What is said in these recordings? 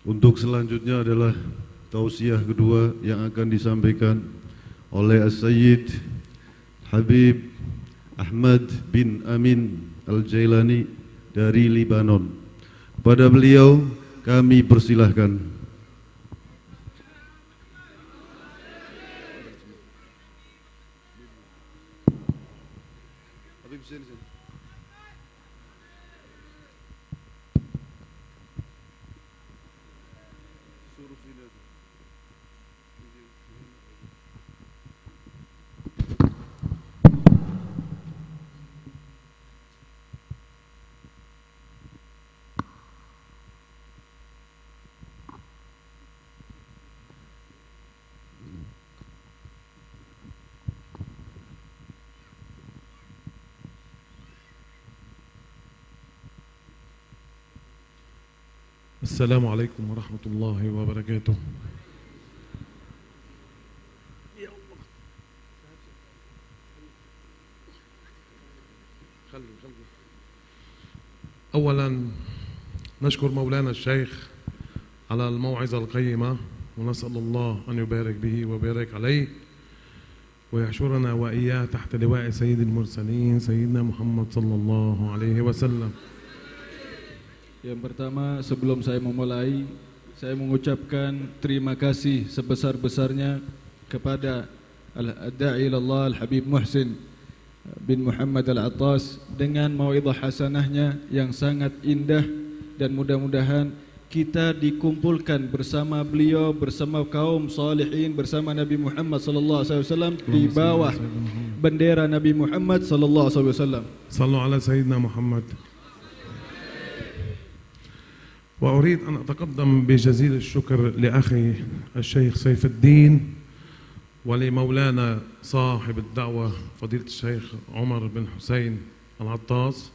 Untuk selanjutnya adalah tausiah kedua yang akan disampaikan oleh As-Sayyid Habib Ahmad bin Amin Al-Jailani dari Libanon. Pada beliau kami persilahkan. Habib sini. السلام عليكم ورحمة الله وبركاته. أولا نشكر مولانا الشيخ على الموعظة القيمة ونسأل الله أن يبارك به ويبارك عليه ويحشرنا وإياه تحت لواء سيد المرسلين سيدنا محمد صلى الله عليه وسلم. Yang pertama, sebelum saya memulai, saya mengucapkan terima kasih sebesar-besarnya kepada Ad-Da'i ilallah Al-Habib Muhsin bin Muhammad Al-Attas dengan mau'izah hasanahnya yang sangat indah, dan mudah-mudahan kita dikumpulkan bersama beliau, bersama kaum salihin, bersama Nabi Muhammad sallallahu alaihi wasallam di bawah bendera Nabi Muhammad sallallahu alaihi wasallam. Sallu ala sayyidina Muhammad. وأريد أن أتقدم بجزيل الشكر لأخي الشيخ سيف الدين ولمولانا صاحب الدعوة فضيلة الشيخ عمر بن حسين العطاس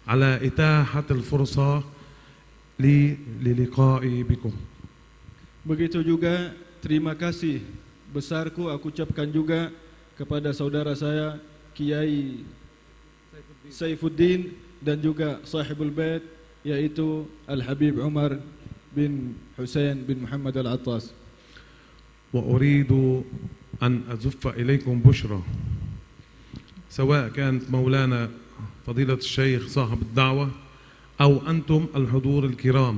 على إتاحة الفرصة للقائي بكم. Begitu juga terima kasih besarku aku ucapkan juga kepada saudara saya Kiai Saifuddin dan juga sahibul bait, yaitu Al-Habib Umar bin Husain bin Muhammad Al-Attas. وأريد أن أزف إليكم بشرى سواء كانت مولانا فضيلة الشيخ صاحب الدعوة أو أنتم الحضور الكرام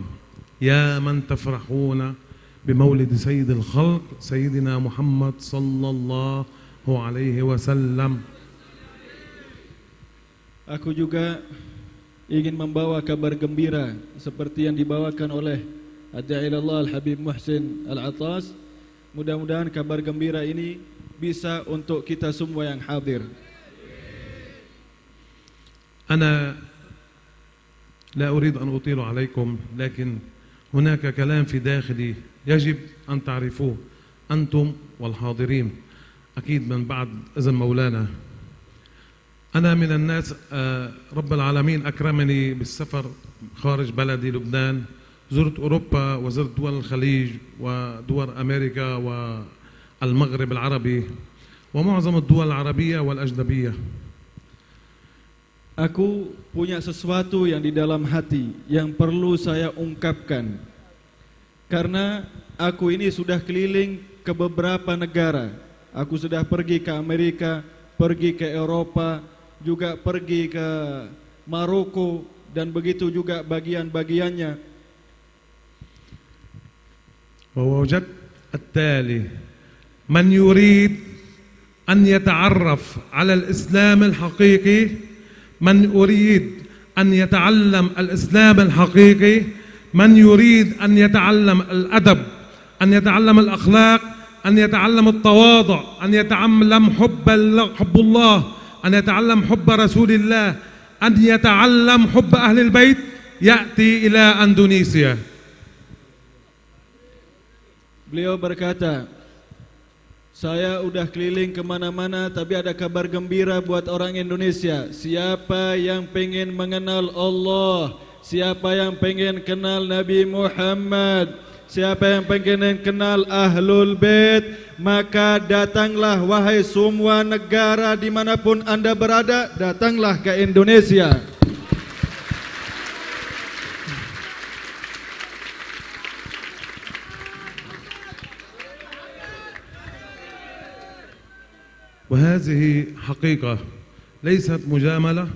يا من تفرحون بمولد سيد الخلق سيدنا محمد صلى الله عليه وسلم. Aku juga ingin membawa kabar gembira seperti yang dibawakan oleh Ad-Da'i ilallah Al-Habib Muhsin Al-Attas. Mudah-mudahan kabar gembira ini bisa untuk kita semua yang hadir. أنا لا أريد أن أطيل عليكم لكن هناك كلام في داخلي يجب أن تعرفوه أنتم والحاضرين أكيد من بعد إذن مولانا. أنا من الناس رب العالمين أكرمني بالسفر خارج بلدي لبنان، زرت أوروبا وزرت دول الخليج ودول أمريكا والمغرب العربي ومعظم الدول العربية والأجنبية. Aku punya sesuatu yang di dalam hati yang perlu saya ungkapkan, karena aku ini sudah keliling ke beberapa negara. Aku sudah pergi ke Amerika, pergi ke Eropa, juga pergi ke Maroko, dan begitu juga bagian-bagiannya. ووجدت التالي من يريد أن يتعرف على الإسلام الحقيقي، من يريد أن يتعلم الإسلام الحقيقي، من يريد أن يتعلم الأدب، أن يتعلم الأخلاق، أن يتعلم التواضع، أن يتعلم حب الله، أن يتعلم حب رسول الله، أن يتعلم حب أهل البيت، يأتي إلى أندونيسيا. Beliau berkata, saya udah keliling kemana-mana, tapi ada kabar gembira buat orang Indonesia. Siapa yang pengen mengenal Allah, siapa yang pengen kenal Nabi Muhammad, siapa yang pengen kenal Ahlul Bait, maka datanglah wahai semua negara dimanapun anda berada, datanglah ke Indonesia. وهذه حقيقة ليست مجاملة.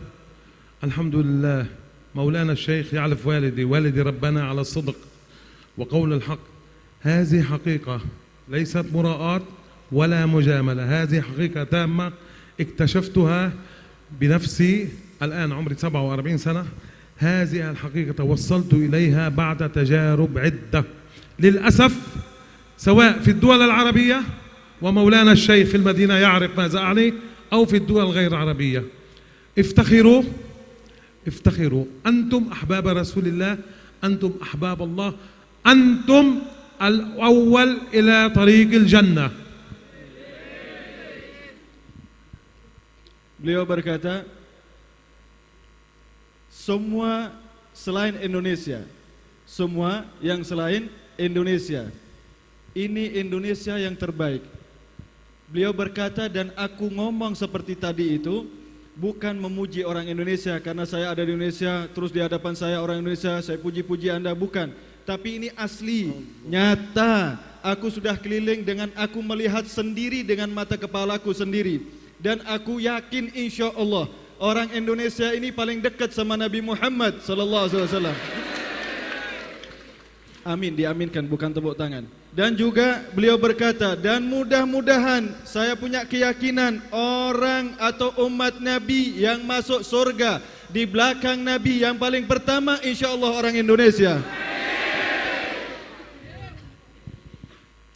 الحمد لله مولانا الشيخ يعرف والدي ربنا على الصدق وقول الحق. هذه حقيقة ليست مراءات ولا مجاملة، هذه حقيقة تامة اكتشفتها بنفسي الآن عمري 47 سنة. هذه الحقيقة توصلت إليها بعد تجارب عدة للأسف، سواء في الدول العربية ومولانا الشيخ في المدينة يعرف ماذا أعني، أو في الدول غير العربية. افتخروا افتخروا، أنتم أحباب رسول الله، أنتم أحباب الله، أنتم الأول إلى طريق الجنة. Beliau berkata, semua selain Indonesia, semua yang selain Indonesia, ini Indonesia yang terbaik. Beliau berkata, dan aku ngomong seperti tadi itu bukan memuji orang Indonesia karena saya ada di Indonesia, terus di hadapan saya orang Indonesia, saya puji-puji Anda, bukan. Tapi ini asli, nyata. Aku sudah keliling dengan aku melihat sendiri dengan mata kepalaku sendiri. Dan aku yakin insya Allah orang Indonesia ini paling dekat sama Nabi Muhammad sallallahu alaihi wasallam. Amin, diaminkan, bukan tepuk tangan. Dan juga beliau berkata, dan mudah-mudahan saya punya keyakinan orang atau umat Nabi yang masuk surga di belakang Nabi yang paling pertama insya Allah orang Indonesia.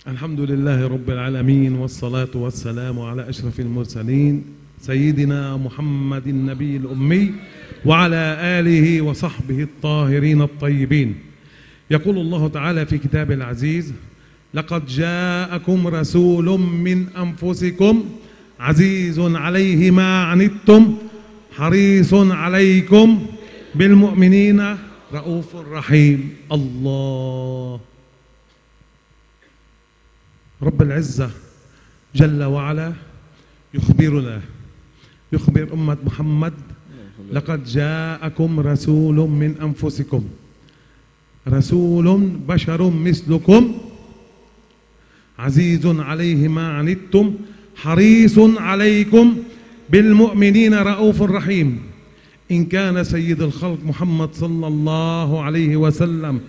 الحمد لله رب العالمين والصلاة والسلام على أشرف المرسلين سيدنا محمد النبي الأمي وعلى آله وصحبه الطاهرين الطيبين. يقول الله تعالى في كتاب العزيز: لقد جاءكم رسول من أنفسكم عزيز عليه ما عنتم حريص عليكم بالمؤمنين رؤوف رحيم. الله رب العزة جل وعلا يخبر أمة محمد: لقد جاءكم رسول من أنفسكم، رسول بشر مثلكم عزيز عليه ما عنتم حريص عليكم بالمؤمنين رؤوف رحيم. إن كان سيد الخلق محمد صلى الله عليه وسلم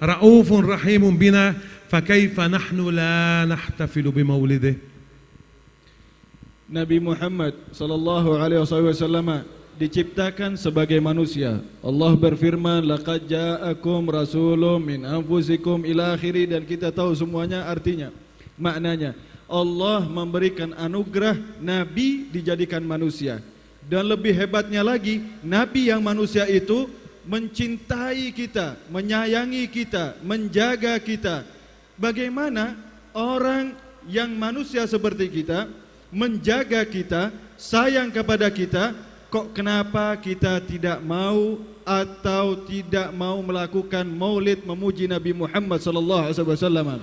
رؤوف رحيم بنا، فكيف نحن لا نحتفل بمولده؟ Nabi Muhammad sallallahu alaihi wasallam diciptakan sebagai manusia. Allah berfirman, laqad ja'akum rasulun min anfusikum ila akhiri, dan kita tahu semuanya artinya. Maknanya Allah memberikan anugerah Nabi dijadikan manusia. Dan lebih hebatnya lagi, Nabi yang manusia itu mencintai kita, menyayangi kita, menjaga kita. Bagaimana orang yang manusia seperti kita menjaga kita, sayang kepada kita, kok kenapa kita tidak mau atau tidak mau melakukan maulid memuji Nabi Muhammad sallallahu alaihi wasallam?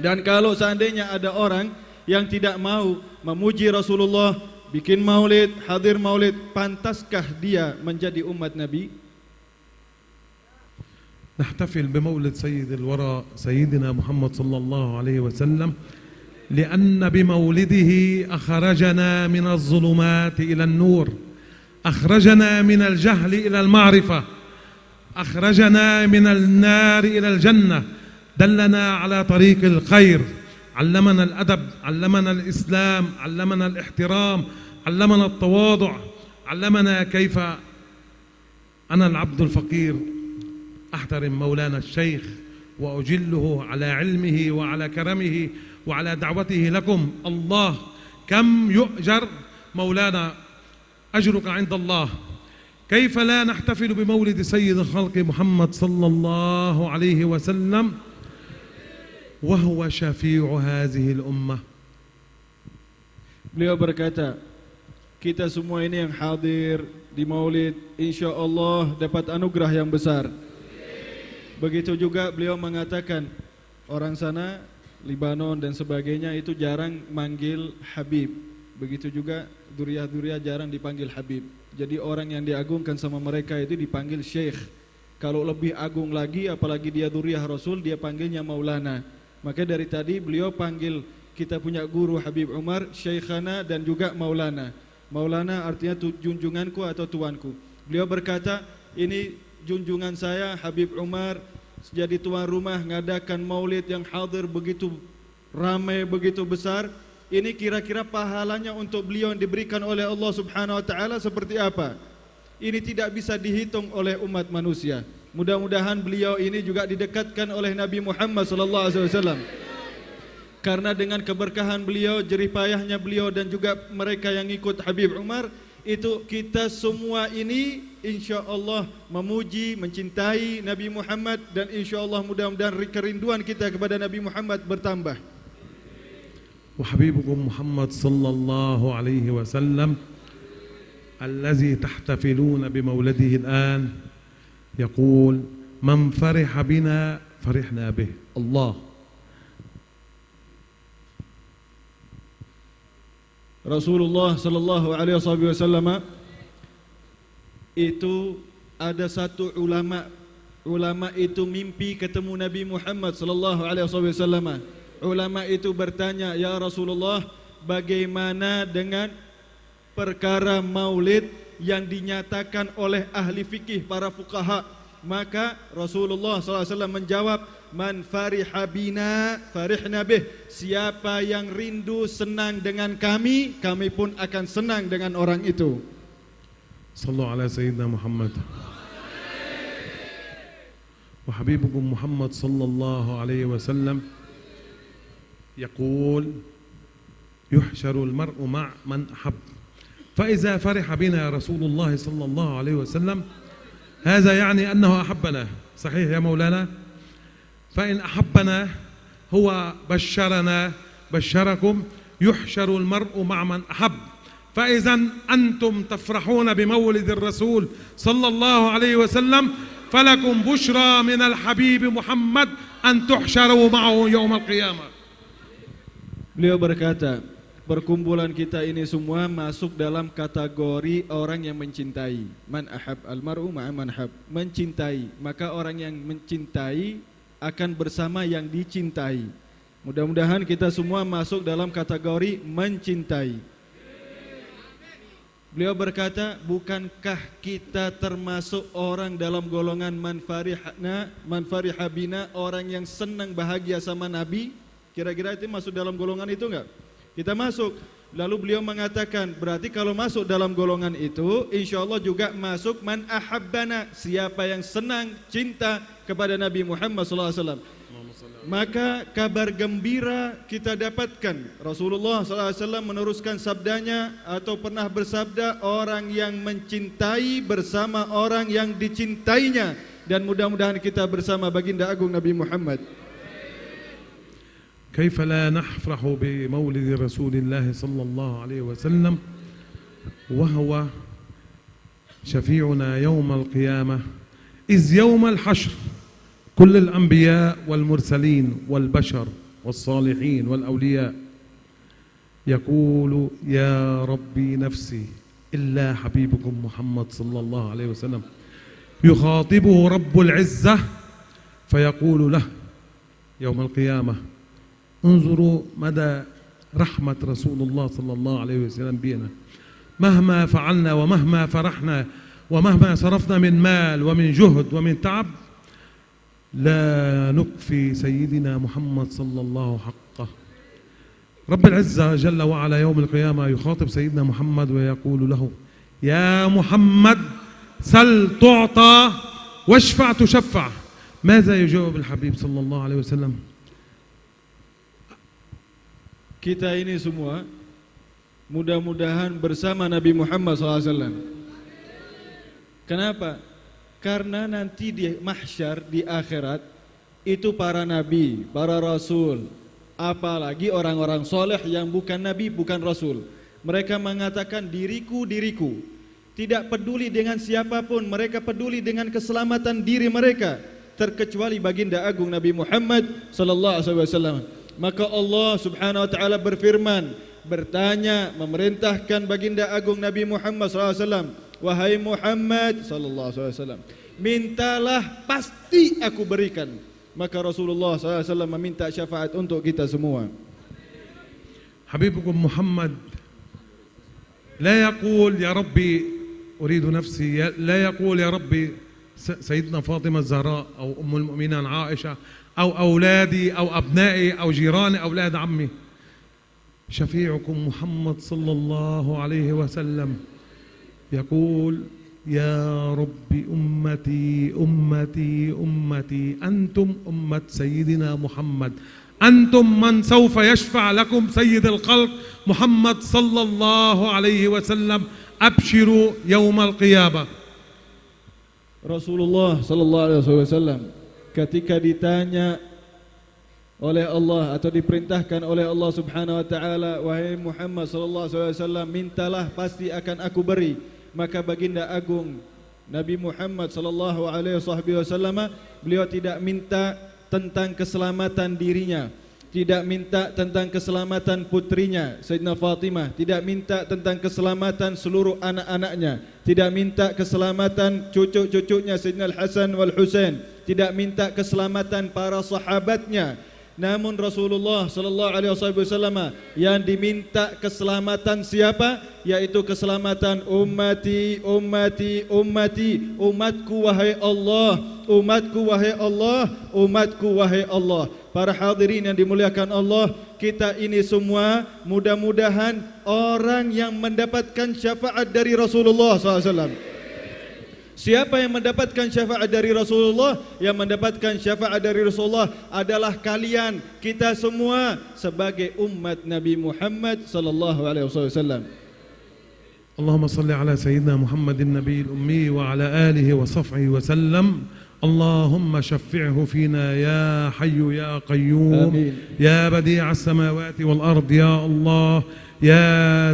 Dan kalau seandainya ada orang yang tidak mau memuji Rasulullah, bikin maulid, hadir maulid, pantaskah dia menjadi umat Nabi? نحتفل بمولد سيد الورى سيدنا محمد صلى الله عليه وسلم لأن بمولده أخرجنا من الظلمات إلى النور، أخرجنا من الجهل إلى المعرفة، أخرجنا من النار إلى الجنة، دلنا على طريق الخير، علمنا الأدب، علمنا الإسلام، علمنا الاحترام، علمنا التواضع، علمنا كيف أنا العبد الفقير أحترم مولانا الشيخ وأجله على علمه وعلى كرمه وعلى دعوته لكم. الله كم يؤجر مولانا، أجرك عند الله. كيف لا نحتفل بمولد سيد الخلق محمد صلى الله عليه وسلم وهو شفيع هذه الأمة؟ Beliau berkata, kita semua ini yang hadir di maulid insya Allah dapat anugerah yang besar. Begitu juga beliau mengatakan, orang sana Libanon dan sebagainya itu jarang manggil Habib. Begitu juga duriah-duriah jarang dipanggil Habib. Jadi orang yang diagungkan sama mereka itu dipanggil Syekh. Kalau lebih agung lagi, apalagi dia duriah Rasul, dia panggilnya Maulana. Maka dari tadi beliau panggil kita punya guru Habib Umar, Syekhana dan juga Maulana. Maulana artinya junjunganku atau tuanku. Beliau berkata, ini junjungan saya Habib Umar jadi tuan rumah ngadakan maulid yang hadir begitu ramai, begitu besar. Ini kira-kira pahalanya untuk beliau yang diberikan oleh Allah Subhanahu wa taala seperti apa? Ini tidak bisa dihitung oleh umat manusia. Mudah-mudahan beliau ini juga didekatkan oleh Nabi Muhammad sallallahu alaihi wasallam. Karena dengan keberkahan beliau, jerih payahnya beliau dan juga mereka yang ikut Habib Umar, itu kita semua ini insya-Allah memuji, mencintai Nabi Muhammad dan insya-Allah mudah-mudahan kerinduan kita kepada Nabi Muhammad bertambah. وحبيبكم محمد صلى الله عليه وسلم الذي تحتفلون بمولده الآن يقول من فرح بنا فرحنا به الله. Rasulullah sallallahu alaihi wasallam itu ada satu ulama itu mimpi ketemu Nabi Muhammad sallallahu alaihi wasallam. Ulama itu bertanya, ya Rasulullah, bagaimana dengan perkara maulid yang dinyatakan oleh ahli fikih para fuqaha? Maka Rasulullah SAW menjawab, man fariha bina farihna bih. Siapa yang rindu senang dengan kami, kami pun akan senang dengan orang itu. Sallu ala Sayyidina Muhammad. Wa habibukum Muhammad sallallahu alaihi wasallam يقول يحشر المرء مع من أحب فإذا فرح بنا رسول الله صلى الله عليه وسلم هذا يعني أنه أحبنا. صحيح يا مولانا؟ فإن أحبنا هو بشركم يحشر المرء مع من أحب. فإذا أنتم تفرحون بمولد الرسول صلى الله عليه وسلم فلكم بشرى من الحبيب محمد أن تحشروا معه يوم القيامة. Beliau berkata, perkumpulan kita ini semua masuk dalam kategori orang yang mencintai. Man ahab almar'u ma'a man hab. Mencintai, maka orang yang mencintai akan bersama yang dicintai. Mudah-mudahan kita semua masuk dalam kategori mencintai. Beliau berkata, bukankah kita termasuk orang dalam golongan man fariha bina, orang yang senang bahagia sama Nabi? Kira-kira itu masuk dalam golongan itu enggak? Kita masuk. Lalu beliau mengatakan, berarti kalau masuk dalam golongan itu, insya Allah juga masuk man ahabbana, siapa yang senang, cinta kepada Nabi Muhammad SAW. Maka kabar gembira kita dapatkan. Rasulullah SAW meneruskan sabdanya atau pernah bersabda, orang yang mencintai bersama orang yang dicintainya. Dan mudah-mudahan kita bersama baginda agung Nabi Muhammad. كيف لا نفرح بمولد رسول الله صلى الله عليه وسلم وهو شفيعنا يوم القيامة إذ يوم الحشر كل الأنبياء والمرسلين والبشر والصالحين والأولياء يقول يا ربي نفسي إلا حبيبكم محمد صلى الله عليه وسلم يخاطبه رب العزة فيقول له يوم القيامة انظروا مدى رحمة رسول الله صلى الله عليه وسلم بنا مهما فعلنا ومهما فرحنا ومهما صرفنا من مال ومن جهد ومن تعب لا نكفي سيدنا محمد صلى الله حقه. رب العزة جل وعلا يوم القيامة يخاطب سيدنا محمد ويقول له يا محمد سل تعطى واشفع تشفع. ماذا يجاوب الحبيب صلى الله عليه وسلم؟ Kita ini semua mudah-mudahan bersama Nabi Muhammad SAW. Kenapa? Karena nanti di mahsyar, di akhirat, itu para nabi, para rasul, apalagi orang-orang soleh yang bukan nabi, bukan rasul. Mereka mengatakan diriku, diriku. Tidak peduli dengan siapapun, mereka peduli dengan keselamatan diri mereka, terkecuali baginda agung Nabi Muhammad SAW. Maka Allah Subhanahu wa taala berfirman, bertanya, memerintahkan baginda agung Nabi Muhammad SAW, wahai Muhammad sallallahu alaihi wasallam, mintalah pasti aku berikan. Maka Rasulullah SAW meminta syafaat untuk kita semua. حبيبكم محمد لا يقول يا ربي أريد نفسي، لا يقول يا ربي سيدنا فاطمة الزهراء أو أم المؤمنين عائشة أو أولادي أو أبنائي أو جيراني أولاد عمي. شفيعكم محمد صلى الله عليه وسلم يقول يا رب أمتي أمتي أمتي، أنتم أمة سيدنا محمد، أنتم من سوف يشفع لكم سيد الخلق محمد صلى الله عليه وسلم، أبشروا يوم القيامة. Rasulullah sallallahu alaihi wasallam ketika ditanya oleh Allah atau diperintahkan oleh Allah Subhanahu wa taala, wahai Muhammad sallallahu alaihi wasallam, mintalah pasti akan aku beri. Maka baginda agung Nabi Muhammad sallallahu alaihi wasallam beliau tidak minta tentang keselamatan dirinya, tidak minta tentang keselamatan putrinya Sayyidina Fatimah, tidak minta tentang keselamatan seluruh anak-anaknya, tidak minta keselamatan cucu-cucunya Sayyidina Al-Hasan wal Husain, tidak minta keselamatan para sahabatnya. Namun Rasulullah sallallahu alaihi wasallam yang diminta keselamatan siapa? Yaitu keselamatan ummati ummati ummati, umatku wahai Allah, umatku wahai Allah, umatku wahai Allah. Para hadirin yang dimuliakan Allah, kita ini semua mudah-mudahan orang yang mendapatkan syafaat dari Rasulullah SAW. Siapa yang mendapatkan syafaat dari Rasulullah? Yang mendapatkan syafaat dari Rasulullah adalah kalian, kita semua sebagai umat Nabi Muhammad sallallahu alaihi wasallam. اللهم صل على سيدنا محمد النبي الأمي وعلى آله وصحبه وسلم. اللهم شفعه فينا يا حي يا قيوم. آمين. يا بديع السماوات والأرض يا الله يا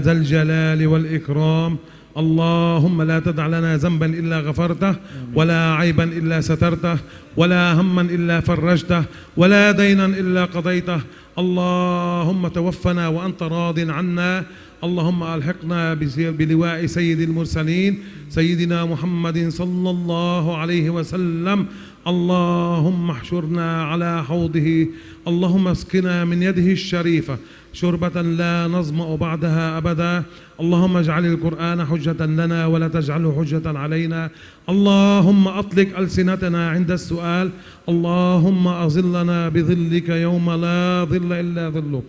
ذا الجلال والإكرام. اللهم لا تدع لنا ذنبا إلا غفرته ولا عيبا إلا سترته ولا هما إلا فرجته ولا دينا إلا قضيته. اللهم توفنا وأنت راض عنا. اللهم ألحقنا بلواء سيد المرسلين سيدنا محمد صلى الله عليه وسلم. اللهم احشرنا على حوضه. اللهم اسقنا من يده الشريفة شربة لا نظمأ بعدها أبدا. اللهم اجعل القرآن حجة لنا ولا تجعله حجة علينا. اللهم أطلق ألسنتنا عند السؤال. اللهم أظلنا بظلك يوم لا ظل إلا ظلك.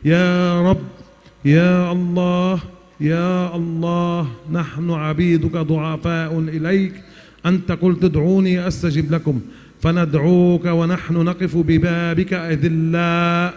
يا رب يا الله يا الله، نحن عبيدك ضعفاء إليك. أنت قلت ادعوني أستجب لكم، فندعوك ونحن نقف ببابك أذلاء.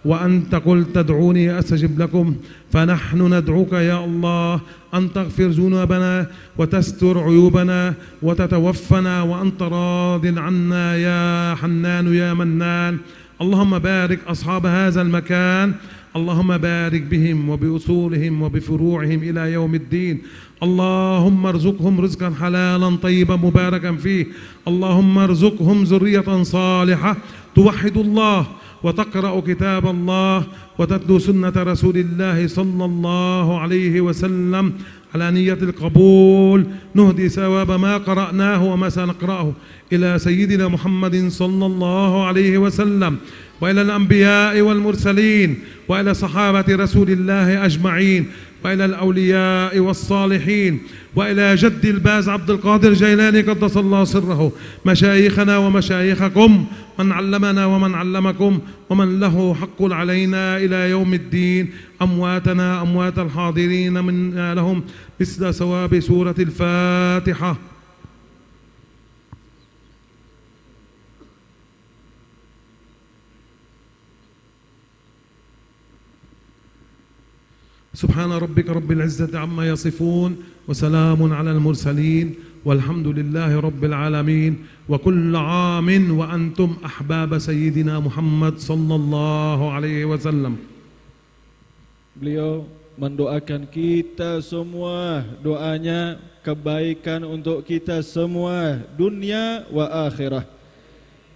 وأنت قلت ادعوني أستجب لكم، فنحن ندعوك يا الله أن تغفر ذنوبنا وتستر عيوبنا وتتوفنا وأنت راض عنا يا حنان يا منان. اللهم بارك أصحاب هذا المكان، اللهم بارك بهم وبأصولهم وبفروعهم إلى يوم الدين. اللهم ارزقهم رزقا حلالا طيبا مباركا فيه. اللهم ارزقهم ذرية صالحة توحد الله وتقرأ كتاب الله وتتلو سنة رسول الله صلى الله عليه وسلم على نية القبول. نهدي ثواب ما قرأناه وما سنقرأه إلى سيدنا محمد صلى الله عليه وسلم وإلى الأنبياء والمرسلين وإلى صحابة رسول الله أجمعين وإلى الأولياء والصالحين وإلى جد الباز عبد القادر جيلاني قدس الله سره، مشايخنا ومشايخكم، من علمنا ومن علمكم ومن له حق علينا إلى يوم الدين. أمواتنا أموات الحاضرين منا لهم مثل ثواب سورة الفاتحة. سبحان ربك رب العزة عما يصفون وسلام على المرسلين والحمد لله رب العالمين. وكل عام وأنتم أحباب سيدنا محمد صلى الله عليه وسلم. Beliau mendoakan kita semua, doanya kebaikan untuk kita semua dunia wa akhirah.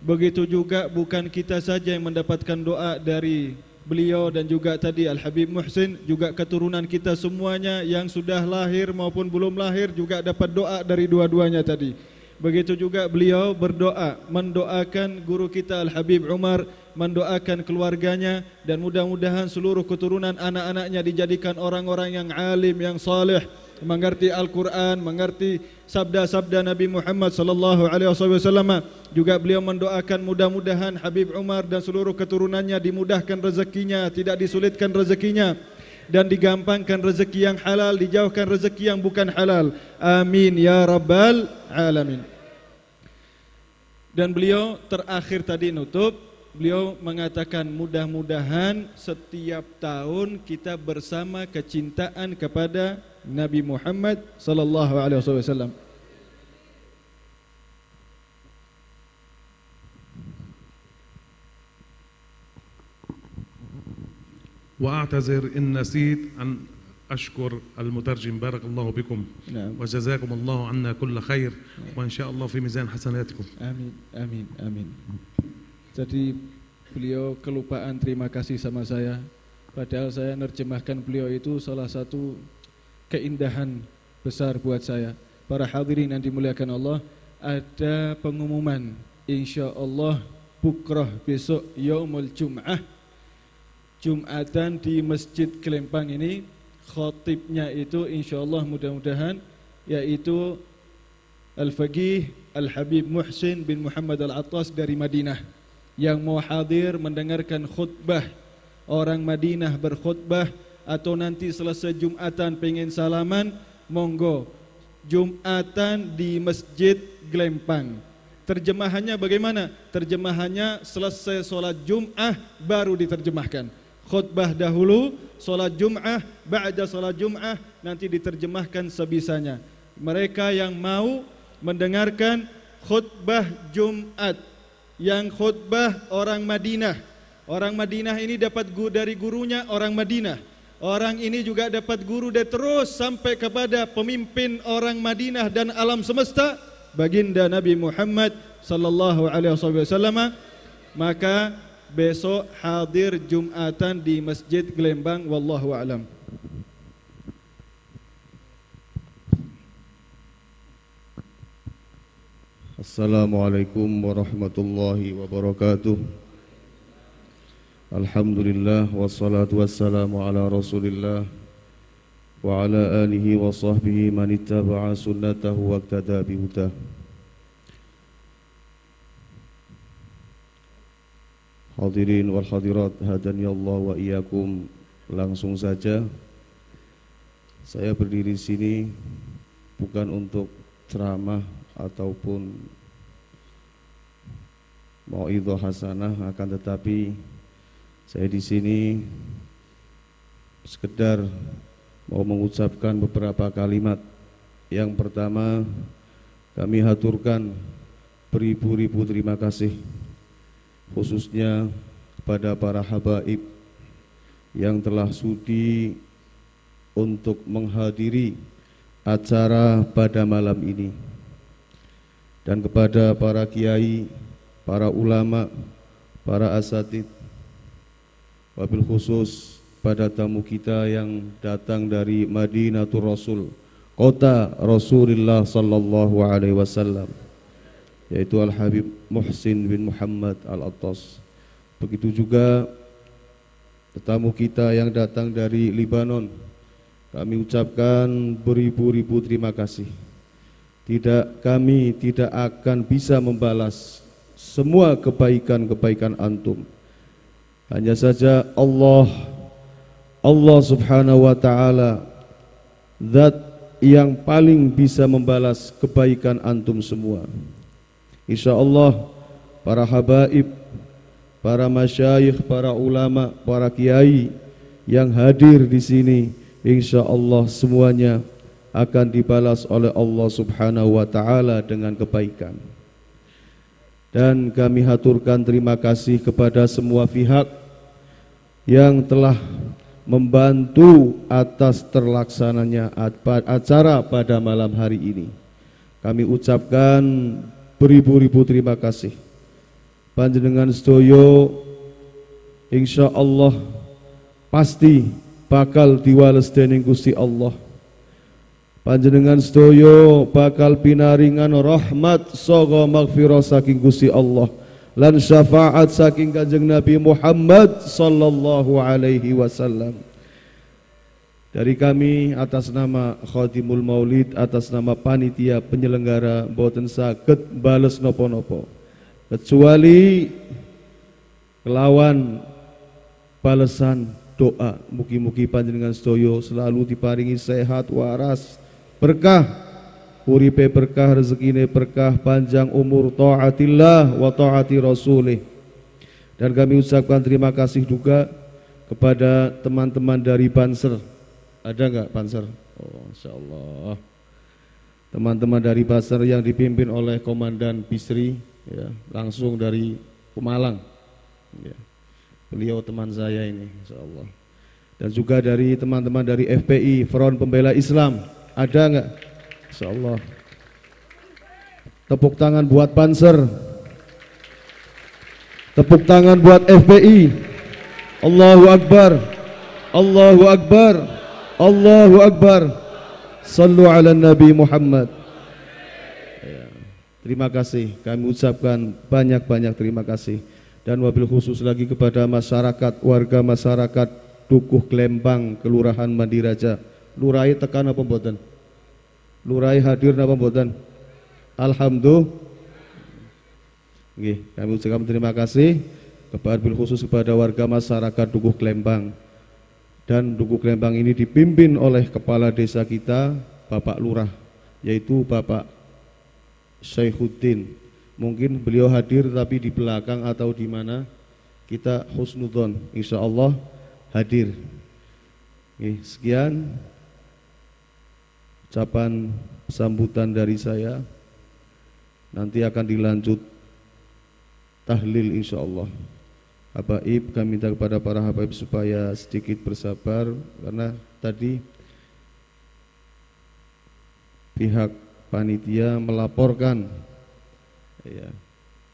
Begitu juga bukan kita saja yang mendapatkan doa dari beliau dan juga tadi Al-Habib Muhsin, juga keturunan kita semuanya yang sudah lahir maupun belum lahir juga dapat doa dari dua-duanya tadi. Begitu juga beliau berdoa, mendoakan guru kita Al-Habib Umar, mendoakan keluarganya, dan mudah-mudahan seluruh keturunan anak-anaknya dijadikan orang-orang yang alim, yang saleh, mengerti Al-Quran, mengerti sabda-sabda Nabi Muhammad sallallahu alaihi wasallam. Juga beliau mendoakan mudah-mudahan Habib Umar dan seluruh keturunannya dimudahkan rezekinya, tidak disulitkan rezekinya, dan digampangkan rezeki yang halal, dijauhkan rezeki yang bukan halal. Amin ya rabbal alamin. Dan beliau terakhir tadi nutup, beliau mengatakan mudah-mudahan setiap tahun kita bersama kecintaan kepada Nabi Muhammad sallallahu alaihi wasallam. وأعتذر إن نسيت أن أشكر المترجم. بارك الله بكم. نعم. وجزاكم الله عنا كل خير. وإن شاء الله في ميزان حسناتكم. Amin, amin, amin. Jadi beliau kelupaan terima kasih sama saya, padahal saya nerjemahkan beliau itu salah satu keindahan besar buat saya. Para hadirin yang dimuliakan Allah, ada pengumuman insyaallah bukrah besok yaumul Jum'ah, Jumatan di Masjid Kelempang ini. Khatibnya itu insyaallah mudah-mudahan yaitu Al-Faqih Al-Habib Muhsin bin Muhammad Al-Attas dari Madinah. Yang mau hadir mendengarkan khutbah orang Madinah berkhutbah, atau nanti selesai Jumatan pengen salaman, monggo Jumatan di Masjid Gelempang. Terjemahannya bagaimana? Terjemahannya selesai sholat Jum'ah baru diterjemahkan. Khutbah dahulu, sholat Jum'ah, ba'da sholat Jum'ah nanti diterjemahkan sebisanya. Mereka yang mau mendengarkan khutbah Jumat, yang khutbah orang Madinah. Orang Madinah ini dapat dari gurunya orang Madinah. Orang ini juga dapat guru dan terus sampai kepada pemimpin orang Madinah dan alam semesta, baginda Nabi Muhammad sallallahu alaihi wasallam. Maka besok hadir Jumatan di Masjid Gelembang, wallahu a'lam. Assalamualaikum warahmatullahi wabarakatuh. Alhamdulillah wassalatu wassalamu ala Rasulillah wa ala alihi wa sahbihi man ittaba'a sunnatahu wa iqtada bihudah. Hadirin wal hadirat, hadani Allah wa iyyakum. Langsung saja saya berdiri di sini bukan untuk ceramah ataupun mau'idhah hasanah, akan tetapi saya di sini sekedar mau mengucapkan beberapa kalimat. Yang pertama, kami haturkan beribu-ribu terima kasih khususnya kepada para habaib yang telah sudi untuk menghadiri acara pada malam ini, dan kepada para kiai, para ulama, para asatid, wabil khusus pada tamu kita yang datang dari Madinatul Rasul, kota Rasulullah sallallahu alaihi wasallam, yaitu Al-Habib Muhsin bin Muhammad Al-Attas. Begitu juga tetamu kita yang datang dari Libanon, kami ucapkan beribu-ribu terima kasih. Kami tidak akan bisa membalas semua kebaikan-kebaikan antum. Hanya saja Allah subhanahu wa ta'ala zat yang paling bisa membalas kebaikan antum semua. InsyaAllah para habaib, para masyayikh, para ulama, para kiai yang hadir di sini, InsyaAllah semuanya akan dibalas oleh Allah subhanahu wa ta'ala dengan kebaikan. Dan kami haturkan terima kasih kepada semua pihak yang telah membantu atas terlaksananya acara pada malam hari ini. Kami ucapkan beribu-ribu terima kasih. Panjenengan sedoyo insyaallah pasti bakal diwales dening Gusti Allah. Panjenengan sedaya bakal pinaringan rahmat saha maghfirah saking Gusti Allah lan syafaat saking Kanjeng Nabi Muhammad sallallahu alaihi wasallam. Dari kami atas nama Khatimul Maulid, atas nama panitia penyelenggara boten saged bales nopo-nopo kecuali kelawan balesan doa. Mugi-mugi panjenengan sedaya selalu diparingi sehat waras, berkah, uripe berkah, rezekine berkah, panjang umur, taatillah wa taati rasulih. Dan kami ucapkan terima kasih juga kepada teman-teman dari Banser. Ada enggak Banser? Oh, insyaallah. Teman-teman dari Banser yang dipimpin oleh Komandan Bisri, ya, langsung dari Pemalang. Ya. Beliau teman saya ini, insyaallah. Dan juga dari teman-teman dari FPI, Front Pembela Islam. Ada enggak? Insyaallah. Tepuk tangan buat Banser. Tepuk tangan buat FPI. Allahu Akbar. Allahu Akbar. Allahu Akbar. Sallu ala Nabi Muhammad. Ya. Terima kasih. Kami ucapkan banyak-banyak terima kasih. Dan wabil khusus lagi kepada masyarakat, warga masyarakat Dukuh Klembang, Kelurahan Mandiraja. Lurai tekan apa mboten? Lurai hadir apa mboten? Alhamdulillah. Nggih, kami ucapkan terima kasih wabil khusus kepada warga masyarakat Dukuh Klembang. Dan Dukuh Klembang ini dipimpin oleh kepala desa kita, Bapak Lurah, yaitu Bapak Syaihuddin. Mungkin beliau hadir tapi di belakang atau di mana, kita husnudzon, insya Allah hadir. Oke, sekian ucapan sambutan dari saya. Nanti akan dilanjut tahlil insya Allah. Habaib, kami minta kepada para habaib supaya sedikit bersabar karena tadi pihak panitia melaporkan, ya,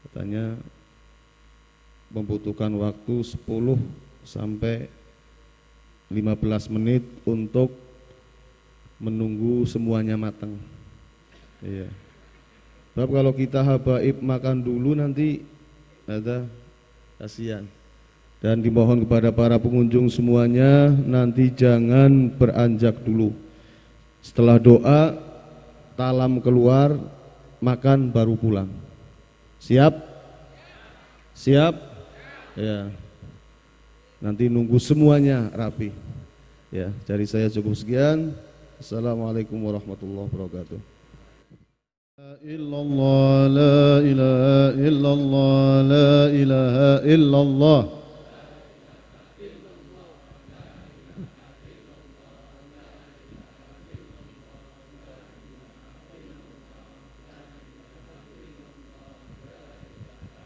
katanya membutuhkan waktu 10 sampai 15 menit untuk menunggu semuanya matang. Iya. Sebab kalau kita habaib makan dulu nanti ada kasihan. Dan dimohon kepada para pengunjung semuanya nanti jangan beranjak dulu. Setelah doa, talam keluar, makan baru pulang. Siap? Siap? Ya. Nanti nunggu semuanya rapi. Ya, dari saya cukup sekian. Assalamualaikum warahmatullahi wabarakatuh. Illallah, la ilaha illallah, la ilaha illallah.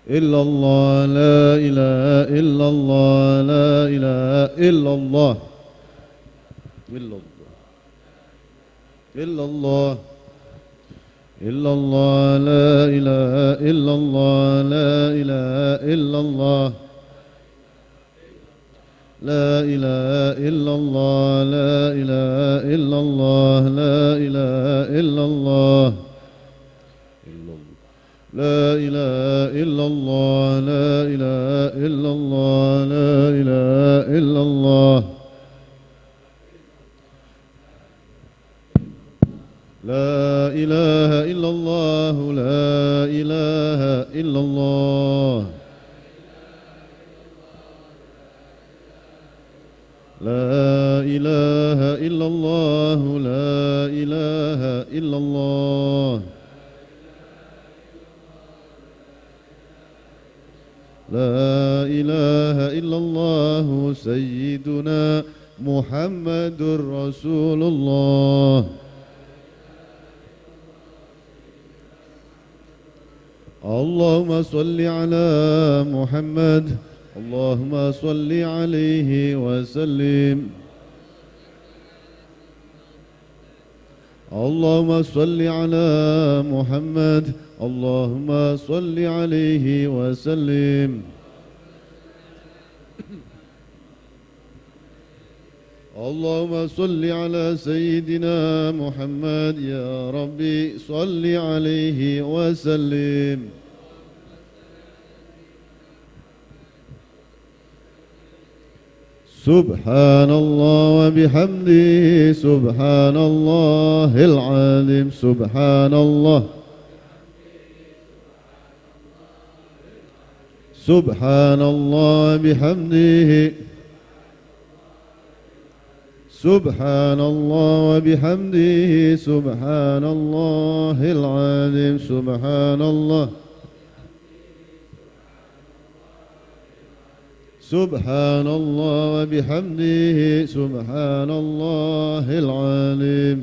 Illallah, la ilaha illallah, la ilaha illallah. Illallah. Illallah, la ilaha illallah, la ilaha illallah. La ilaha illallah, la ilaha illallah, la ilaha illallah. La ilaha illallah, la ilaha illallah, la ilaha illallah. La ilaha illallah, la ilaha illallah. La ilaha illallah, la ilaha illallah. La ilaha illallah, sayyiduna Muhammadur Rasulullah. Allahumma salli ala Muhammad, Allahumma salli alaihi wa sallim. Allahumma salli ala Muhammad, Allahumma salli alaihi wa sallim. اللهم صل على سيدنا محمد يا ربي صل عليه وسلم. سبحان الله وبحمده سبحان الله العظيم سبحان الله سبحان الله بحمده سبحان الله وبحمده سبحان الله العظيم سبحان الله سبحان الله وبحمده سبحان الله العظيم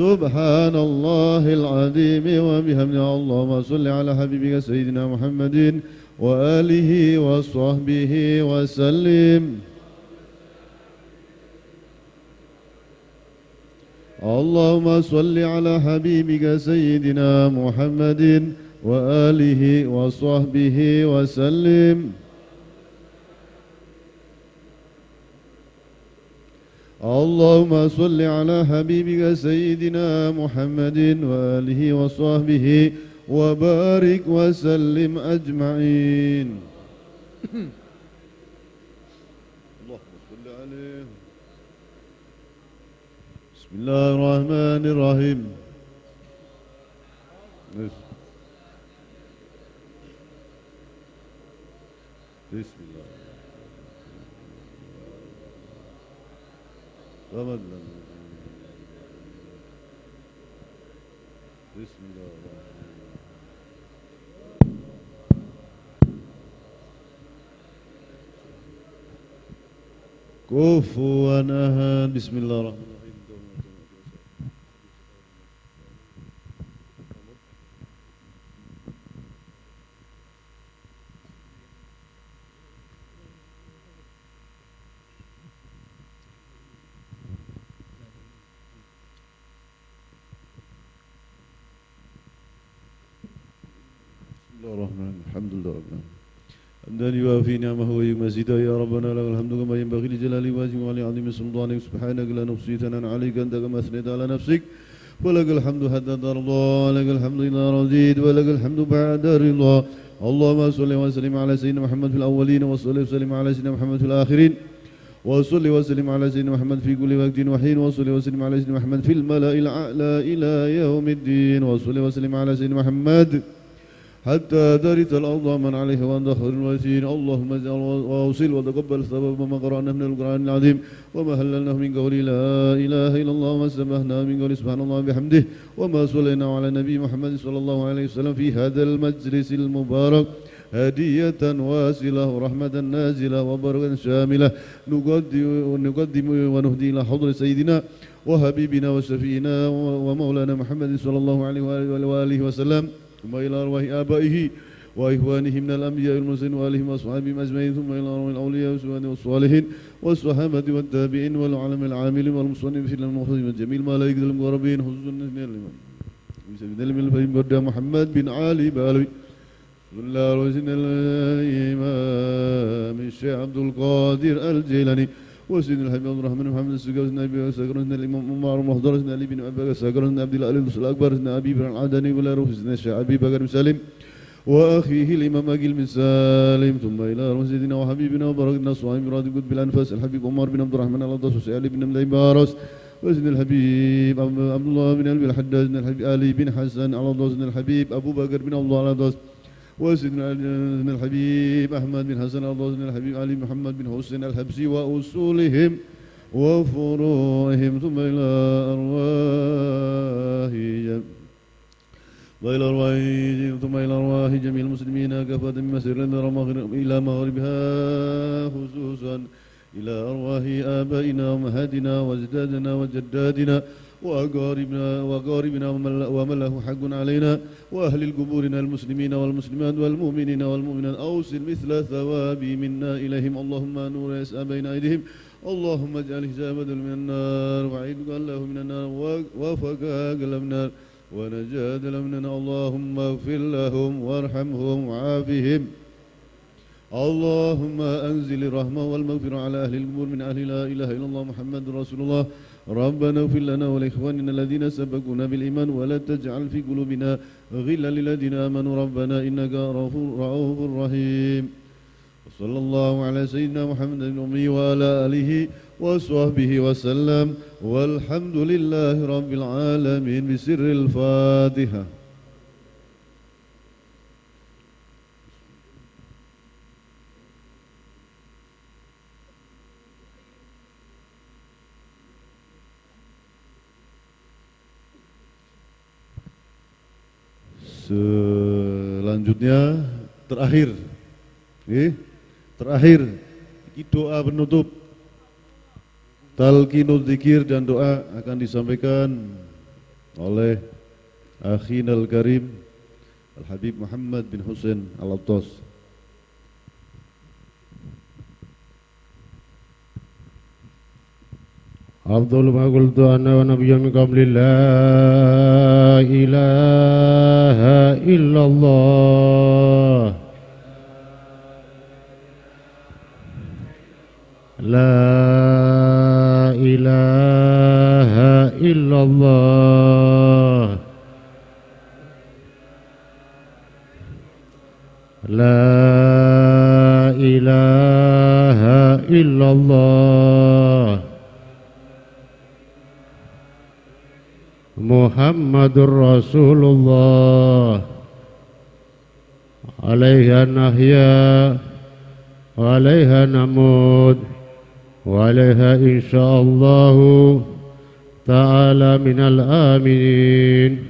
سبحان الله العظيم وبحمده. اللهم صل على حبيبك سيدنا محمد وآله وصحبه وسلم. اللهم صل على حبيبك سيدنا محمد وآله وصحبه وسلم. اللهم صل على حبيبك سيدنا محمد وآله وصحبه وبارك وسلم أجمعين. اللهم صل عليه. بسم الله الرحمن الرحيم. بسم الله. بسم الله. كفوا أحد. بسم الله الرحمن الرحيم. الحمد لله رب العالمين حمدا يوافي نعمه ويمزيده يا ربنا لك الحمد كما ينبغي لجلال وجهك وعظيم سلطانك سبحانك لا نحصي ثناء عليك أنت كما أثنيت على نفسك ولك الحمد حتى ترضى ولك الحمد إذا رضيت ولك الحمد بعد رضا. اللهم صل وسلم على سيدنا محمد في الأولين وصل وسلم على سيدنا محمد في الآخرين وصل وسلم على سيدنا محمد في كل وقت وحين وصل وسلم على سيدنا محمد في الملأ الأعلى إلى يوم الدين وصل وسلم على سيدنا محمد حتى درت الأرض من عليه وأنت خير الوارثين. اللهم اجعل واوصل وتقبل ثواب ما قرأناه من القرآن العظيم وما هللناه من قول لا إله إلا الله وما سبحناه من قول سبحان الله بحمده وما صلينا على النبي محمد صلى الله عليه وسلم في هذا المجلس المبارك هدية واصلة ورحمة نازلة وبركة شاملة نقدم ونهدي إلى حضر سيدنا وحبيبنا وشفينا ومولانا محمد صلى الله عليه وآله وسلم ثم إلى أرواح آبائه وإخوانه من الأنبياء والمرسلين وآلهم وأصحابهم أجمعين ثم إلى أرواح الأولياء والصالحين والصحابة والتابعين والعلماء العاملين والمصنفين المخلصين والجميع الملائكة المقربين خصوصا من الفهم محمد بن علي بالوي صلى الله عليه وسلم الإمام الشيخ عبد القادر الجيلاني وسيدنا الحبيب عبد الرحمن محمد السقاوي سيدنا أبي بكر سيدنا الإمام عمر المحضر سيدنا علي بن أبي بكر سيدنا عبد الله الأكبر سيدنا أبي بن العدني ولا روح سيدنا الشيخ أبي بكر بن سالم وأخيه الإمام أقيل بن سالم ثم إلى روح سيدنا وحبيبنا وبركنا صاحب مراد قد بالأنفاس الحبيب عمر بن عبد الرحمن الأطاس وسيدنا علي بن ملاي بارس وسيدنا الحبيب عبد الله بن أبي الحداد سيدنا الحبيب علي بن حسن على الله سيدنا الحبيب أبو بكر بن عبد الله على الله وسيدنا الحبيب أحمد بن حسن على الله سيدنا الحبيب علي محمد بن حسين الحبسي وأصولهم وفروعهم ثم إلى أرواح جميع المسلمين كافة من مسير إلى مغربها خصوصا إلى أرواح آبائنا وأمهاتنا وأجدادنا وجدادنا وأقاربنا ومن له حق علينا وأهل قبورنا المسلمين والمسلمات والمؤمنين والمؤمنات أوصل مثل ثوابي منا إليهم. اللهم نور يسعى بين أيديهم اللهم اجعل حجابا من النار وعيدك الله من النار وفكاك من النار ونجاة من النار. اللهم اغفر لهم وارحمهم وعافهم اللهم أنزل الرحمة والمغفرة على أهل القبور من أهل لا إله إلا الله محمد رسول الله ربنا اغفر لنا ولإخواننا الذين سبقونا بالإيمان ولا تجعل في قلوبنا غلا للذين آمنوا ربنا إنك رؤوف رحيم وصلى الله على سيدنا محمد الأمي وعلى آله وصحبه وسلم والحمد لله رب العالمين بسر الفاتحة. Selanjutnya terakhir doa penutup talqinul dzikir dan doa akan disampaikan oleh akhinal karim Al Habib Muhammad bin Husain Al-Attas. أفضل ما قلت أنا ونبي من قبل لا إله إلا الله لا إله إلا الله لا إله إلا الله Muhammadur Rasulullah alaiha nahya wa alaiha namut wa alaiha insyaallahu ta'ala minal aminin.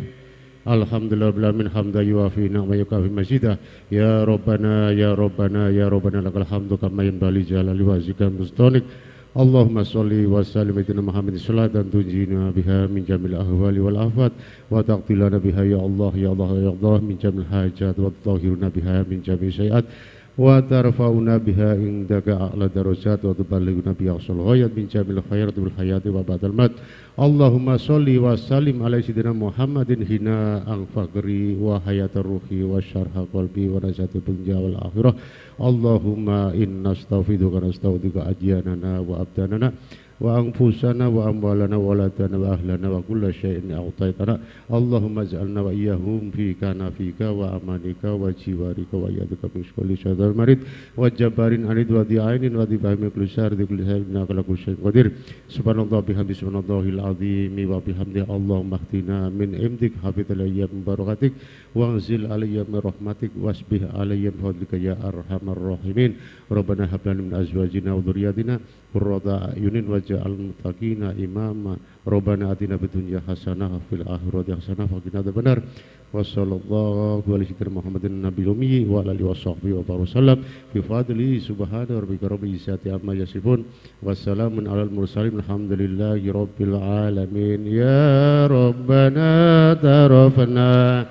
Alhamdulillah billahi min hamda yuafi ni'ma yukafi mazidah ya Rabbana ya Rabbana ya Rabbana lakal hamdu kama yanbaghi jalali wajhika mustanik. Allahumma salli wa sallim ala Muhammad salatan tunjina biha min jamil ahwali wal afat wa taqtilana biha ya Allah ya Allah ya Allah min jamil hajat wa tutahhiruna biha min jamil syai'at wa tarfa'una biha indaka a'la darajat wa tuballighuna biha aqsal ghayat min jamil khairat wal hayati wa ba'dal mat. Allahumma salli wa sallim ala sayyidina Muhammadin hina ang faqri wa hayatar ruhi wa syarha qalbi wa najati dunya wal akhirah. Allahumma inna astaghfiruka wa nastaghfiruka ajyanana wa abdanana wa anfusana wa amwalana wa auladana wa ahlana wa kulla syai'in a'taitana. Allahumma ij'alna wa iyyahum fi kanafika wa amanika wa jiwarika wa yadika min kulli syai'in marid wa jabarin anid wa di'ainin wa dibahmi kulli syar di kulli syai'in innaka ala kulli syai'in qadir. Subhanallah bihamdi subhanallahil azim wa bihamdi Allahumma hdina min imdik hafidhal ayyam barakatik wa anzil alayya min rahmatik wasbih alayya min fadlika ya arhamar rahimin. Rabbana hab lana min azwajina wa dhurriyyatina qurrata a'yunin waj'al muttaqina imama. Rabbana atina fid dunya hasanah wa fil akhirati hasanah wa qina adzabannar. Wa sallallahu alaihi wa Muhammadin nabiyil ummi wa alihi washabbihi wa wasallam bi fadli subhana rabbika rabbil izzati amma yasifun wa salamun alal mursalin alhamdulillahi rabbil alamin. Ya Rabbana tarafna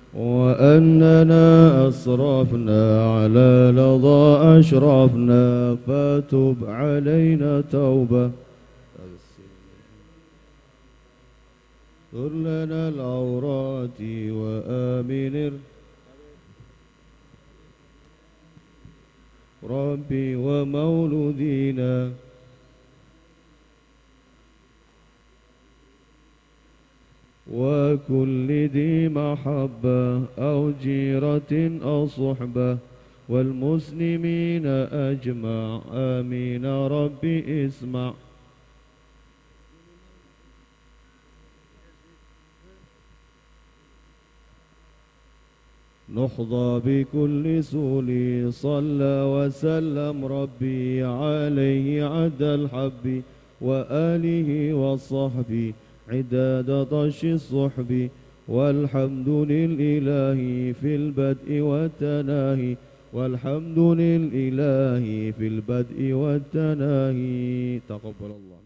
وأننا أسرفنا على لظى أشرفنا فتب علينا توبة اغفر لنا العورات وآمن ربي ومولودينا وكل ذي محبة أو جيرة أو صحبة والمسلمين أجمع آمين ربي اسمع. نحظى بكل سولي صلى وسلم ربي عليه عد الحب وآله وصحبه عداد طش الصحب والحمد لله في البدء والتناهي والحمد لله في البدء والتناهي. تقبل الله.